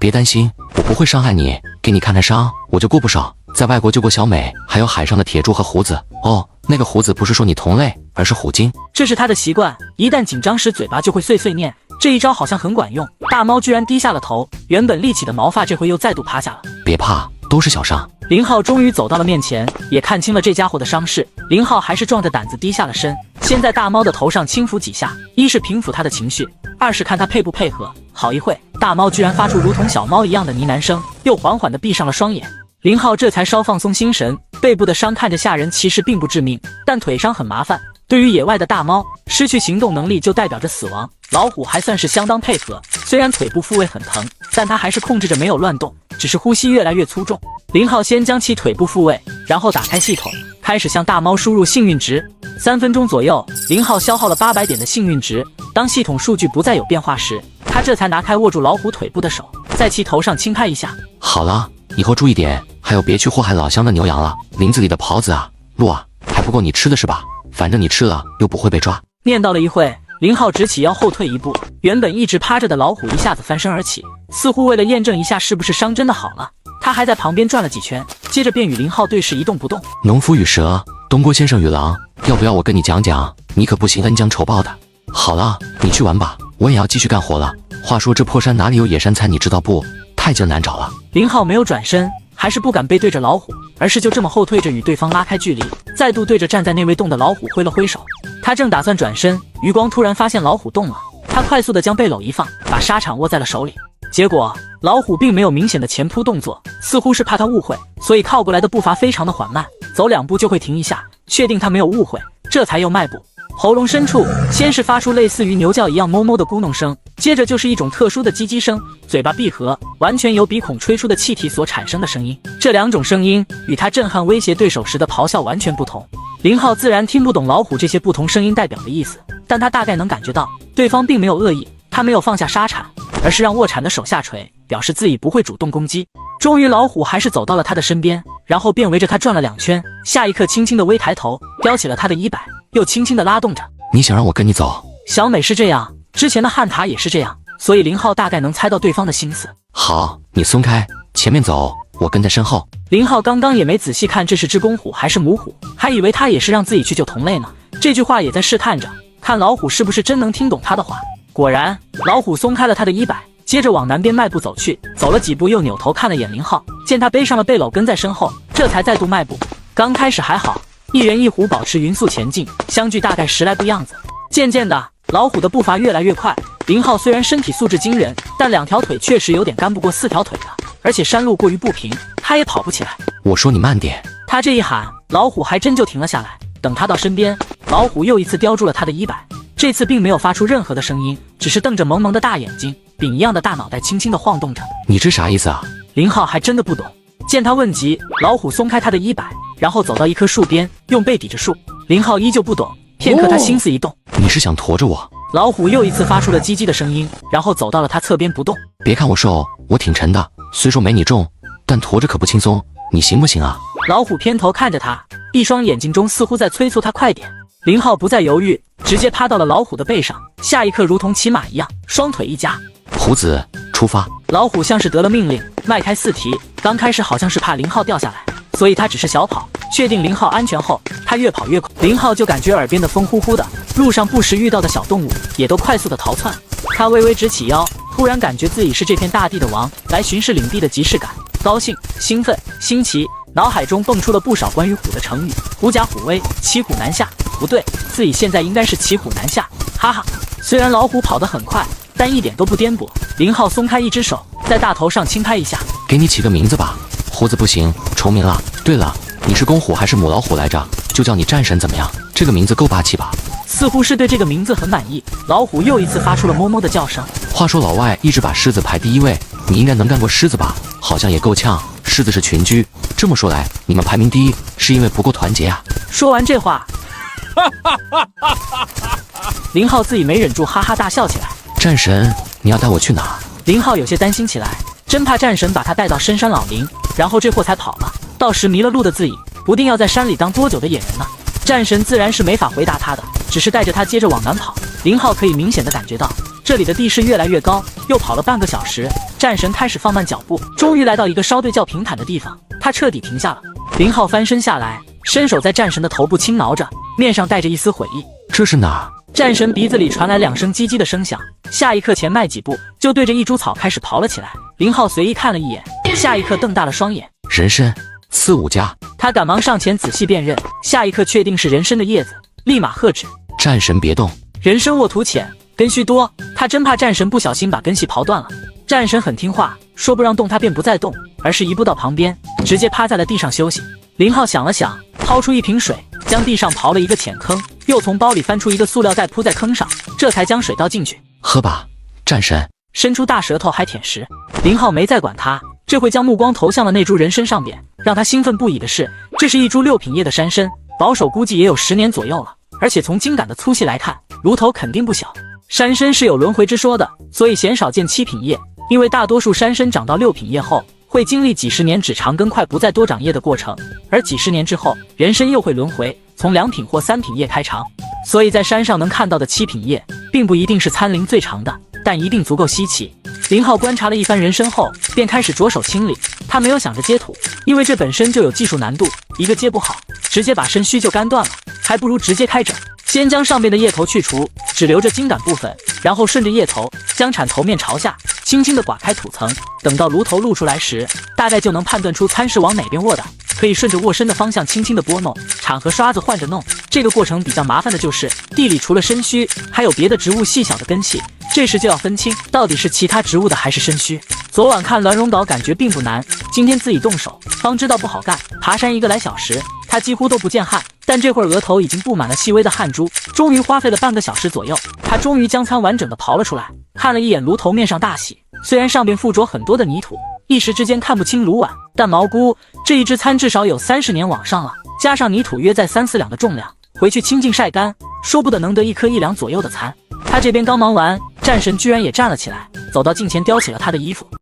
别担心，我不会伤害你。给你看看伤，我就过不少，在外国救过小美，还有海上的铁柱和胡子。哦，那个胡子不是说你同类，而是虎鲸。这是他的习惯，一旦紧张时嘴巴就会碎碎念。这一招好像很管用，大猫居然低下了头，原本立起的毛发这回又再度趴下了。别怕，都是小伤。林浩终于走到了面前，也看清了这家伙的伤势。林浩还是壮着胆子低下了身，先在大猫的头上轻抚几下，一是平抚他的情绪，二是看他配不配合。好一会，大猫居然发出如同小猫一样的呢喃声，又缓缓地闭上了双眼。林浩这才稍放松心神，背部的伤看着吓人，其实并不致命，但腿伤很麻烦。对于野外的大猫，失去行动能力就代表着死亡。老虎还算是相当配合，虽然腿部部位很疼，但他还是控制着没有乱动，只是呼吸越来越粗重。林浩先将其腿部复位，然后打开系统，开始向大猫输入幸运值。3分钟左右，林浩消耗了800点的幸运值。当系统数据不再有变化时，他这才拿开握住老虎腿部的手，在其头上轻拍一下。好了，以后注意点，还有别去祸害老乡的牛羊了。林子里的狍子啊、鹿啊，还不够你吃的是吧？反正你吃了又不会被抓。念叨了一会，林浩直起腰后退一步，原本一直趴着的老虎一下子翻身而起，似乎为了验证一下是不是伤真的好了。他还在旁边转了几圈，接着便与林浩对视一动不动。农夫与蛇，东郭先生与狼，要不要我跟你讲讲？你可不行恩将仇报的。好了，你去玩吧，我也要继续干活了。话说这破山哪里有野山餐，你知道不？太艰难找了。林浩没有转身，还是不敢背对着老虎，而是就这么后退着与对方拉开距离，再度对着站在那位洞的老虎挥了挥手。他正打算转身，余光突然发现老虎动了，他快速的将背篓一放，把沙场握在了手里。结果老虎并没有明显的前扑动作，似乎是怕他误会，所以靠过来的步伐非常的缓慢，走2步就会停一下，确定他没有误会，这才又迈步。喉咙深处先是发出类似于牛叫一样哞哞的咕哝声，接着就是一种特殊的唧唧声，嘴巴闭合，完全由鼻孔吹出的气体所产生的声音。这2种声音与他震撼威胁对手时的咆哮完全不同。林浩自然听不懂老虎这些不同声音代表的意思，但他大概能感觉到对方并没有恶意，他没有放下沙铲，而是让握铲的手下垂，表示自己不会主动攻击。终于老虎还是走到了他的身边，然后便围着他转了2圈，下一刻轻轻的微抬头，叼起了他的衣摆，又轻轻的拉动着。你想让我跟你走？小美是这样，之前的汉塔也是这样，所以林浩大概能猜到对方的心思。好，你松开，前面走，我跟在身后。林浩刚刚也没仔细看这是只公虎还是母虎，还以为他也是让自己去救同类呢。这句话也在试探着，看老虎是不是真能听懂他的话。果然，老虎松开了他的衣摆，接着往南边迈步走去，走了几步又扭头看了眼林浩，见他背上了背篓跟在身后，这才再度迈步。刚开始还好，一人一虎保持匀速前进，相距大概10来步样子。渐渐的，老虎的步伐越来越快。林浩虽然身体素质惊人，但2条腿确实有点干不过4条腿的，而且山路过于不平，他也跑不起来。我说你慢点。他这一喊，老虎还真就停了下来。等他到身边，老虎又一次叼住了他的衣摆，这次并没有发出任何的声音，只是瞪着萌萌的大眼睛，饼一样的大脑袋轻轻的晃动着。你这啥意思啊？林浩还真的不懂。见他问急，老虎松开他的衣摆，然后走到一棵树边，用背抵着树。林浩依旧不懂，片刻他心思一动，你是想驮着我？老虎又一次发出了唧唧的声音，然后走到了他侧边不动。别看我瘦，我挺沉的，虽说没你重，但驮着可不轻松，你行不行啊？老虎偏头看着他，一双眼睛中似乎在催促他快点。林浩不再犹豫，直接趴到了老虎的背上，下一刻如同骑马一样，双腿一夹。虎子，出发！老虎像是得了命令，迈开4蹄。刚开始好像是怕林浩掉下来，所以他只是小跑，确定林浩安全后，他越跑越快。林浩就感觉耳边的风呼呼的，路上不时遇到的小动物也都快速的逃窜。他微微直起腰，突然感觉自己是这片大地的王，来巡视领地的即视感，高兴、兴奋、新奇，脑海中蹦出了不少关于虎的成语：狐假虎威、骑虎难下。不对，自己现在应该是骑虎难下，哈哈。虽然老虎跑得很快，但一点都不颠簸。林浩松开一只手，在大头上轻拍一下。给你起个名字吧，胡子不行，重名了。对了，你是公虎还是母老虎来着？就叫你战神怎么样？这个名字够霸气吧？似乎是对这个名字很满意，老虎又一次发出了哞哞的叫声。话说老外一直把狮子排第1位，你应该能干过狮子吧？好像也够呛，狮子是群居。这么说来，你们排名第1是因为不够团结啊？说完这话，林浩自己没忍住哈哈大笑起来。战神，你要带我去哪？林浩有些担心起来，真怕战神把他带到深山老林，然后这货才跑了，到时迷了路的自己不定要在山里当多久的野人呢。战神自然是没法回答他的，只是带着他接着往南跑。林浩可以明显的感觉到，这里的地势越来越高，又跑了半个小时，战神开始放慢脚步，终于来到一个稍对较平坦的地方，他彻底停下了。林浩翻身下来，伸手在战神的头部轻挠着，面上带着一丝悔意。这是哪儿？战神鼻子里传来2声唧唧的声响，下一刻前迈几步就对着一株草开始刨了起来。林浩随意看了一眼，下一刻瞪大了双眼。人参，刺五家。他赶忙上前仔细辨认，下一刻确定是人参的叶子，立马喝止：战神别动！人参沃土浅，根须多，他真怕战神不小心把根系刨断了。战神很听话，说不让动他便不再动，而是移步到旁边，直接趴在了地上休息。林浩想了想，掏出一瓶水，将地上刨了一个浅坑，又从包里翻出一个塑料袋铺在坑上，这才将水倒进去。喝吧，战神。伸出大舌头还舔食。林浩没再管他，这回将目光投向了那株人参上边。让他兴奋不已的是，这是一株6品叶的山参，保守估计也有10年左右了，而且从茎秆的粗细来看，炉头肯定不小。山参是有轮回之说的，所以鲜少见7品叶，因为大多数山参长到6品叶后，会经历几十年只长根快不再多长叶的过程，而几十年之后，人参又会轮回，从2品或3品叶开长。所以在山上能看到的7品叶，并不一定是参龄最长的，但一定足够稀奇。林浩观察了一番人参后，便开始着手清理。他没有想着接土，因为这本身就有技术难度，一个接不好，直接把参须就干断了，还不如直接开整。先将上面的叶头去除，只留着茎秆部分，然后顺着叶头将铲头面朝下，轻轻地刮开土层。等到炉头露出来时，大概就能判断出参是往哪边握的，可以顺着握身的方向轻轻地拨弄。铲和刷子换着弄，这个过程比较麻烦的就是地里除了参须，还有别的植物细小的根系，这时就要分清到底是其他植物的还是参须。昨晚看峦嵘岛感觉并不难，今天自己动手方知道不好干。爬山1个来小时，他几乎都不见汗，但这会儿额头已经布满了细微的汗珠，终于花费了半个小时左右，他终于将参完整的刨了出来。看了一眼炉头，面上大喜，虽然上边附着很多的泥土，一时之间看不清炉碗，但毛估这一只参至少有30年往上了，加上泥土约在3、4两的重量，回去清净晒干，说不得能得1颗1两左右的参。他这边刚忙完，战神居然也站了起来，走到镜前叼起了他的衣服。